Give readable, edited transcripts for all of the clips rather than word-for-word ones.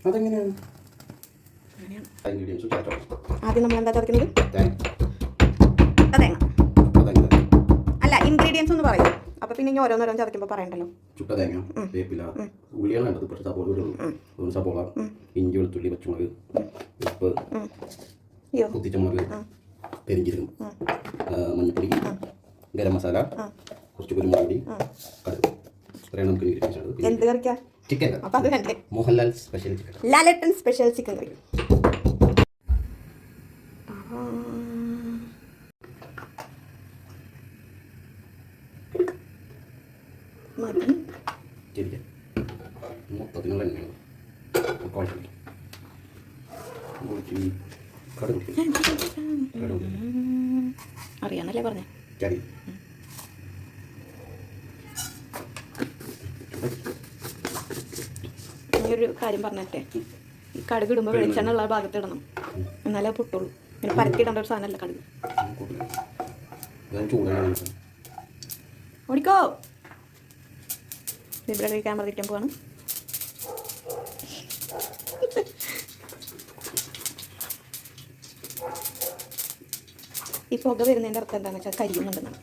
അതെങ്ങനെയാണ്? ആദ്യം നമ്മൾ എന്താ ചതക്കുന്നത്? തേങ്ങ അല്ല, ഇൻഗ്രീഡിയൻസ് ഒന്ന് പറയൂ. അപ്പോൾ പിന്നെ ഇനി ഓരോന്നോരോന്ന് ചതയ്ക്കുമ്പോൾ പറയണ്ടല്ലോ. ചുട്ട തേങ്ങ, വേപ്പില, ഉള്ളിയാണ് വേണ്ടത്. പക്ഷേ സവോള, ഇഞ്ചി, വെളുത്തുള്ളി, പച്ചമുളക്, ഉപ്പ്, കുത്തിച്ചമുളക്, പെരിഞ്ചീരകം, മഞ്ഞൾപ്പൊടി, ഗരം മസാല, കുറച്ച് കുരുമുളക് പൊടി, കടുക്. ഇത്രയാണ് നമുക്ക് ഇൻഗ്രീഡിയൻസ് ഉള്ളത്. എന്ത് കറിക്കാ? ചിക്കൻ. അപ്പോൾ അത് കണ്ടേ, മോഹൻലാൽ സ്പെഷ്യൽ ചിക്കൻ, ലാലേട്ടൻ സ്പെഷ്യൽ ചിക്കൻ കറി. മതി. മൊത്തത്തിനുള്ള എണ്ണയാണ് അറിയാന്നല്ലേ പറഞ്ഞേ. ഒരു കാര്യം പറഞ്ഞിട്ടേ, ഈ കടുക് ഇടുമ്പോൾ വെളിച്ചെണ്ണ ഉള്ള ഭാഗത്ത് ഇടണം, എന്നാലേ പൊട്ടുള്ളൂ. പിന്നെ പരത്തിയിടേണ്ട ഒരു സാധനമല്ല കടുക്. ഓടിക്കോ. ഇവിടെ ക്യാമറ തിരിക്കാൻ പോവാണ്. ഈ പുക വരുന്നതിൻ്റെ അർത്ഥം എന്താണെന്ന് വെച്ചാൽ കരിയുന്നുണ്ടെന്നാണ്.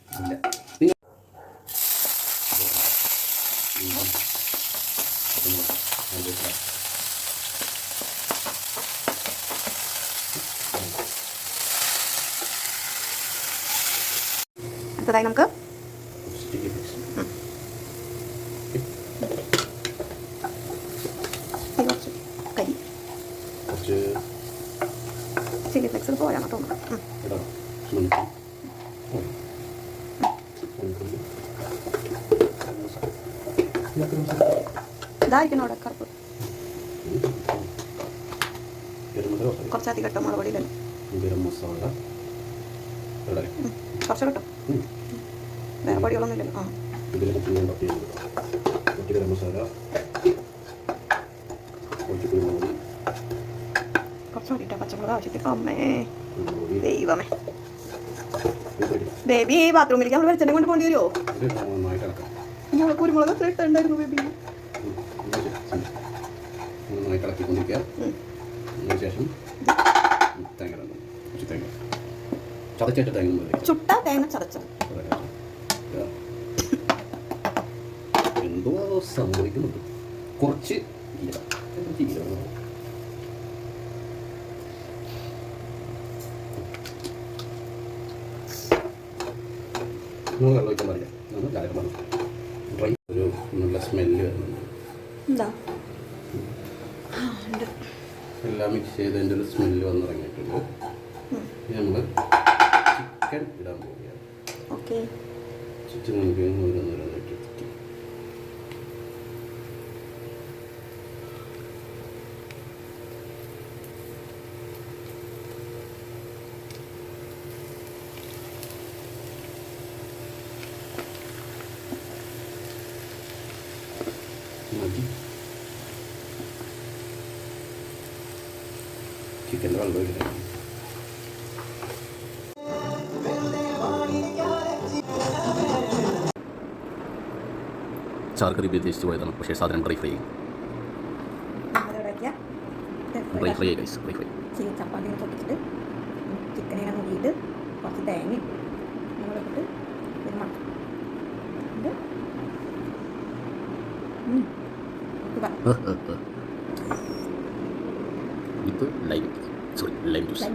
അടുത്തതായി നമുക്ക് കരി ചില്ലി ഫ്ലെക്സ് പോരാണോ തോന്നുന്നു. ഇതായിരിക്കണം അവിടെ കറുപ്പ്. കുറച്ചധികം കേട്ടോ മുളക് പൊടിയിലല്ലോ. കുറച്ച് കേട്ടോ, വേറെ പൊടികളൊന്നും ഇല്ലല്ലോ. കുറച്ച് പൊടിയിട്ടാ, പച്ചമുളക് ആവശ്യത്തിൽ. അമ്മേ ദൈവമേ, ബേബി ബാത്റൂമിലേക്ക് നമ്മൾ വെളിച്ചെണ്ണ കൊണ്ട് പോകേണ്ടി വരുമോ? കുരുമുളക് എത്ര ഇട്ടുണ്ടായിരുന്നു ബേബി? ചുട്ട തേങ്ങ ചതച്ചത്. എന്തോ സംഭവിക്കുന്നുണ്ട്. കുറച്ച് വെള്ളം ഒഴിക്കാൻ പറയാം. ഒരു നല്ല സ്മെല്ല് വരുന്നുണ്ട്. എന്താ എല്ലാം മിക്സ് ചെയ്തതിൻ്റെ ഒരു സ്മെല്ല് വന്ന് തുടങ്ങിയിട്ടുണ്ട്. നമ്മൾ ചിക്കൻ ഇടാൻ പോവുകയാണ്. ഓക്കെ, ചിക്കൻ നമുക്ക് ഓരോന്നോരോന്നായിട്ട് മതി. ചിക്കൻ്റെ വെള്ളം ഒഴിക്കണം. ചാർക്കറി ഉദ്ദേശിച്ച് പോയതാണ്, പക്ഷേ സാധനം ഡ്രൈ ഫ്രൈ ചപ്പാത്തി പൊട്ടിച്ചിട്ട് ചിക്കനെ മുടിയിട്ട് കുറച്ച് തേങ്ങ നമ്മളിട്ട് ഒരു മട്ട ഇത് ലൈം ജ്യൂസ്.